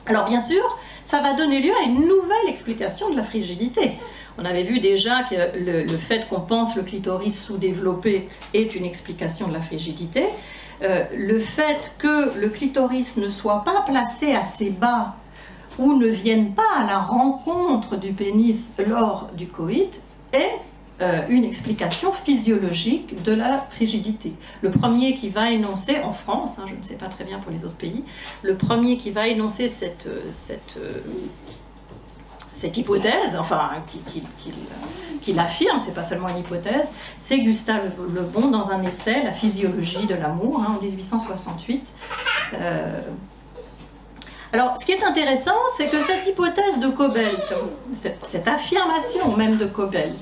[SPEAKER 2] Alors bien sûr, ça va donner lieu à une nouvelle explication de la frigidité. On avait vu déjà que le fait qu'on pense le clitoris sous-développé est une explication de la frigidité. Le fait que le clitoris ne soit pas placé assez bas ou ne vienne pas à la rencontre du pénis lors du coït est une explication physiologique de la frigidité. Le premier qui va énoncer, en France, je ne sais pas très bien pour les autres pays, le premier qui va énoncer cette hypothèse, enfin, qui l'affirme, c'est pas seulement une hypothèse, c'est Gustave Le Bon dans un essai, La physiologie de l'amour, en 1868. Alors, ce qui est intéressant, c'est que cette hypothèse de Cobelt, cette affirmation même de Cobelt,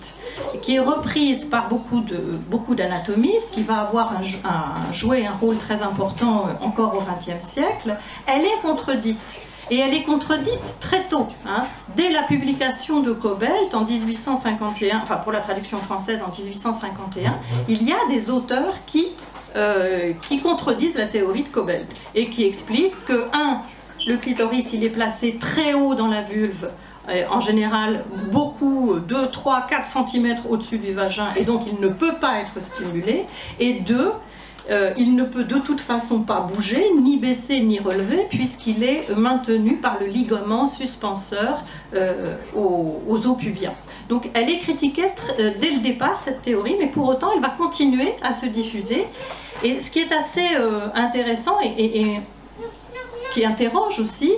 [SPEAKER 2] qui est reprise par beaucoup d'anatomistes, qui va avoir jouer un rôle très important encore au XXe siècle, elle est contredite. Et elle est contredite très tôt, dès la publication de Cobelt en 1851, enfin pour la traduction française en 1851, il y a des auteurs qui contredisent la théorie de Cobelt et qui expliquent que, le clitoris il est placé très haut dans la vulve, en général beaucoup, 2, 3, 4 cm au-dessus du vagin, et donc il ne peut pas être stimulé, et 2, il ne peut de toute façon pas bouger, ni baisser, ni relever, puisqu'il est maintenu par le ligament suspenseur aux os pubiens. Donc elle est critiquée dès le départ, cette théorie, mais pour autant elle va continuer à se diffuser. Et ce qui est assez intéressant et qui interroge aussi,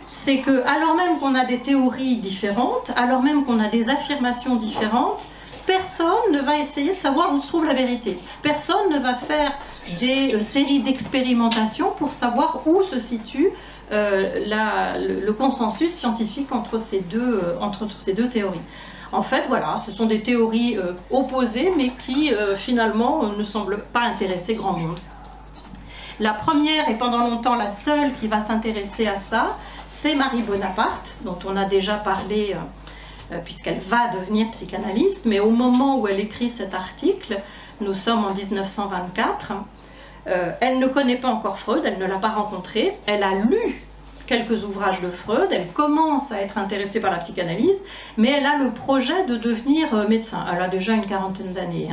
[SPEAKER 2] c'est que alors même qu'on a des théories différentes, alors même qu'on a des affirmations différentes, personne ne va essayer de savoir où se trouve la vérité. Personne ne va faire des séries d'expérimentations pour savoir où se situe le consensus scientifique entre ces deux théories. En fait, voilà, ce sont des théories opposées, mais qui finalement ne semblent pas intéresser grand monde. La première et pendant longtemps la seule qui va s'intéresser à ça, c'est Marie Bonaparte, dont on a déjà parlé puisqu'elle va devenir psychanalyste, mais au moment où elle écrit cet article, nous sommes en 1924, elle ne connaît pas encore Freud, elle ne l'a pas rencontré, elle a lu quelques ouvrages de Freud, elle commence à être intéressée par la psychanalyse, mais elle a le projet de devenir médecin. Elle a déjà une quarantaine d'années.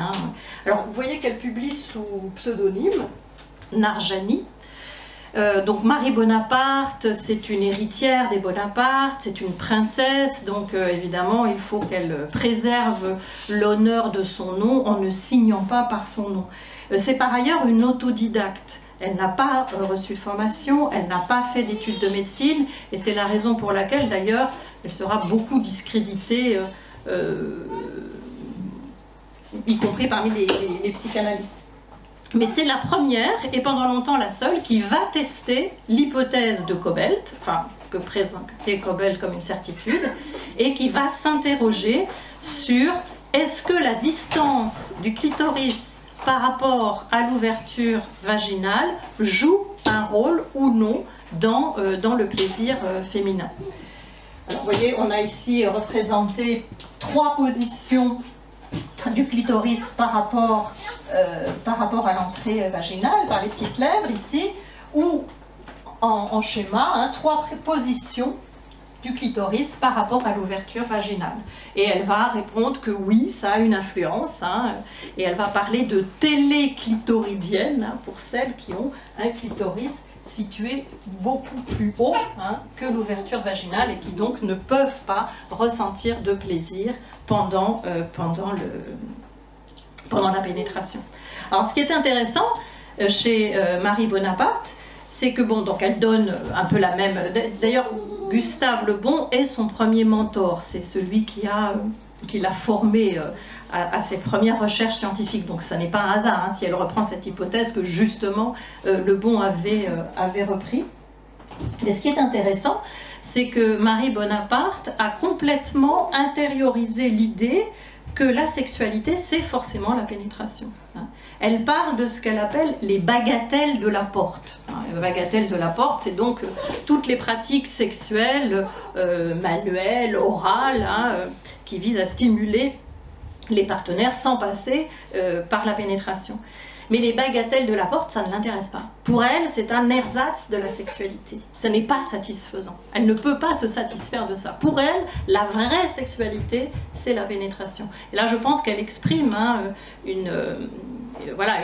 [SPEAKER 2] Alors vous voyez qu'elle publie sous pseudonyme, Narjani. Donc Marie Bonaparte, c'est une héritière des Bonaparte, c'est une princesse, donc évidemment il faut qu'elle préserve l'honneur de son nom en ne signant pas par son nom. C'est par ailleurs une autodidacte. Elle n'a pas reçu de formation, elle n'a pas fait d'études de médecine, et c'est la raison pour laquelle d'ailleurs elle sera beaucoup discréditée, y compris parmi les psychanalystes. Mais c'est la première, et pendant longtemps la seule, qui va tester l'hypothèse de Cobelt, enfin, que présentait Cobelt comme une certitude, et qui va s'interroger sur est-ce que la distance du clitoris par rapport à l'ouverture vaginale joue un rôle ou non dans le plaisir féminin. Alors, vous voyez, on a ici représenté 3 positions du clitoris par rapport à l'entrée vaginale, par les petites lèvres ici, ou en schéma, 3 positions du clitoris par rapport à l'ouverture vaginale. Et elle va répondre que oui, ça a une influence, et elle va parler de téléclitoridienne, pour celles qui ont un clitoris situé beaucoup plus haut que l'ouverture vaginale et qui donc ne peuvent pas ressentir de plaisir pendant la pénétration. Alors ce qui est intéressant chez Marie Bonaparte, c'est que bon, donc elle donne un peu la même. D'ailleurs, Gustave Le Bon est son premier mentor, c'est celui qui l'a formé à ses premières recherches scientifiques. Donc, ça n'est pas un hasard si elle reprend cette hypothèse que justement Le Bon avait repris. Mais ce qui est intéressant, c'est que Marie Bonaparte a complètement intériorisé l'idée que la sexualité, c'est forcément la pénétration. Elle parle de ce qu'elle appelle les bagatelles de la porte. Les bagatelles de la porte, c'est donc toutes les pratiques sexuelles, manuelles, orales, qui visent à stimuler les partenaires sans passer par la pénétration. Mais les bagatelles de la porte, ça ne l'intéresse pas. Pour elle, c'est un ersatz de la sexualité. Ce n'est pas satisfaisant. Elle ne peut pas se satisfaire de ça. Pour elle, la vraie sexualité, c'est la pénétration. Et là, je pense qu'elle exprime une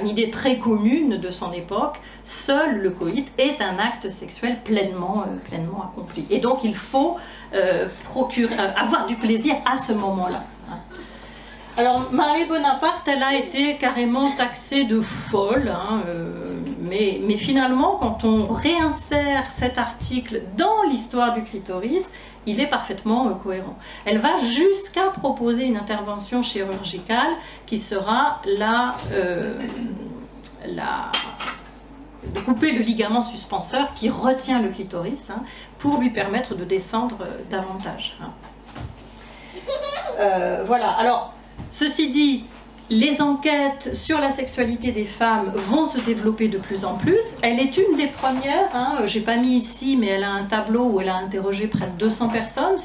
[SPEAKER 2] idée très commune de son époque. Seul le coït est un acte sexuel pleinement accompli. Et donc, il faut avoir du plaisir à ce moment-là. Alors, Marie Bonaparte, elle a été carrément taxée de folle, mais finalement, quand on réinsère cet article dans l'histoire du clitoris, il est parfaitement cohérent. Elle va jusqu'à proposer une intervention chirurgicale qui sera de couper le ligament suspenseur qui retient le clitoris pour lui permettre de descendre davantage. Voilà, alors... Ceci dit, les enquêtes sur la sexualité des femmes vont se développer de plus en plus. Elle est une des premières, je n'ai pas mis ici, mais elle a un tableau où elle a interrogé près de 200 personnes,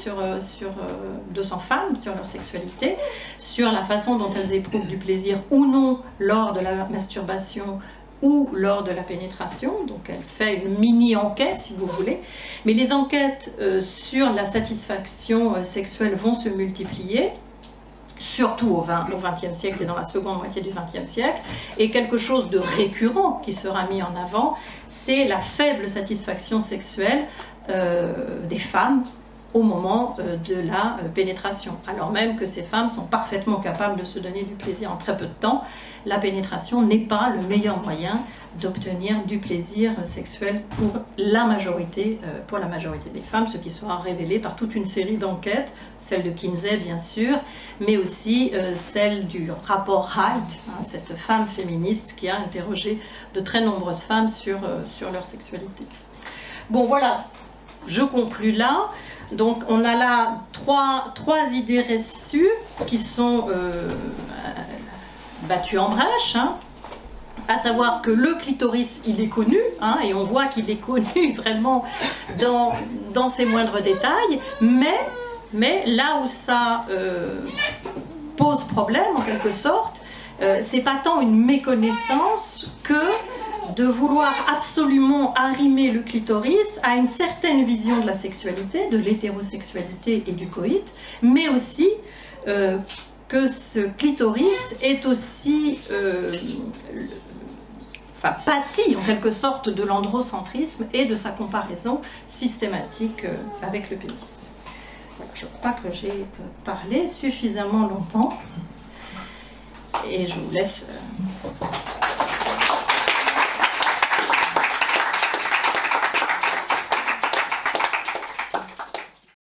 [SPEAKER 2] 200 femmes sur leur sexualité, sur la façon dont elles éprouvent du plaisir ou non lors de la masturbation ou lors de la pénétration. Donc elle fait une mini-enquête, si vous voulez. Mais les enquêtes sur la satisfaction sexuelle vont se multiplier, surtout au XXe siècle et dans la seconde moitié du XXe siècle, et quelque chose de récurrent qui sera mis en avant, c'est la faible satisfaction sexuelle des femmes au moment de la pénétration, alors même que ces femmes sont parfaitement capables de se donner du plaisir en très peu de temps. La pénétration n'est pas le meilleur moyen d'obtenir du plaisir sexuel pour la majorité des femmes, ce qui sera révélé par toute une série d'enquêtes, celle de Kinsey bien sûr, mais aussi celle du rapport Haidt, cette femme féministe qui a interrogé de très nombreuses femmes sur leur sexualité. Bon voilà, je conclus là. Donc on a là trois idées reçues qui sont battues en brèche, à savoir que le clitoris, il est connu, et on voit qu'il est connu vraiment dans ses moindres détails, mais là où ça pose problème en quelque sorte, c'est pas tant une méconnaissance que de vouloir absolument arrimer le clitoris à une certaine vision de la sexualité, de l'hétérosexualité et du coït, mais aussi que ce clitoris est aussi pâtit en quelque sorte de l'androcentrisme et de sa comparaison systématique avec le pénis. Voilà, je crois que j'ai parlé suffisamment longtemps et je vous laisse...